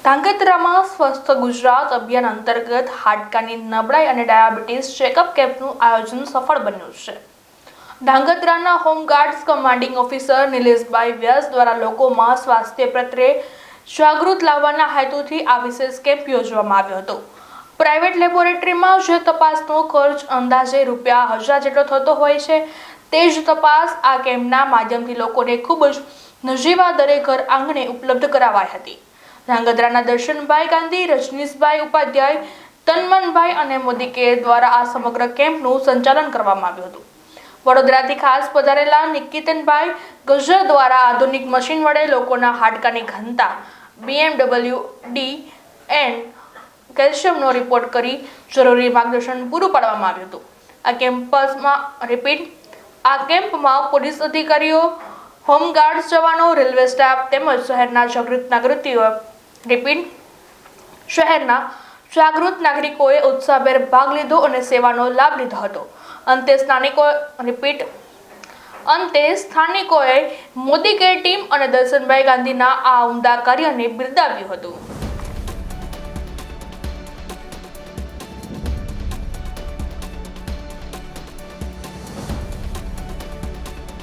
ધાંગધ્રામાં સ્વસ્થ ગુજરાત અભિયાન અંતર્ગત હાડકાની નબળાઈ અને ડાયાબિટીસ ચેકઅપ કેમ્પનું આયોજન સફળ બન્યું છે। ધાંગધ્રાના હોમગાર્ડ્સ કમાન્ડિંગ ઓફિસર નિલેશભાઈ વ્યાસ દ્વારા લોકોમાં સ્વાસ્થ્ય પ્રત્યે જાગૃત લાવવાના હેતુથી આ વિશેષ કેમ્પ યોજવામાં આવ્યો હતો। પ્રાઇવેટ લેબોરેટરીમાં જે તપાસનો ખર્ચ અંદાજે ₹1000 જેટલો થતો હોય છે, તે જ તપાસ આ કેમ્પના માધ્યમથી લોકોને ખૂબ જ નજીવા દરે ઘર આંગણે ઉપલબ્ધ કરાવાઈ હતી। ધાંગધ્રાના દર્શનભાઈ ગાંધી, રજનીશભાઈ ઉપાધ્યાય, તન્મનભાઈ અને મોદીકે દ્વારા આ સમગ્ર કેમ્પનું સંચાલન કરવામાં આવ્યું હતું। વડોદરાથી ખાસ પધારેલા નિકિતનભાઈ ગજ્જર દ્વારા આધુનિક મશીન વડે લોકોના હાડકાની ઘનતા, BMWD કેલ્શિયમનો રિપોર્ટ કરી જરૂરી માર્ગદર્શન પૂરું પાડવામાં આવ્યું હતું। આ કેમ્પમાં પોલીસ અધિકારીઓ, હોમગાર્ડ્સ જવાનો, રેલવે સ્ટાફ તેમજ શહેરના જાગૃત નાગરિકોએ ઉત્સાહભેર ભાગ લીધો અને સેવાનો લાભ લીધો હતો। અંતે સ્થાનિકોએ મોદી કેર ટીમ અને દર્શનભાઈ ગાંધીના આ ઉમદા કાર્યને બિરદાવ્યું હતું।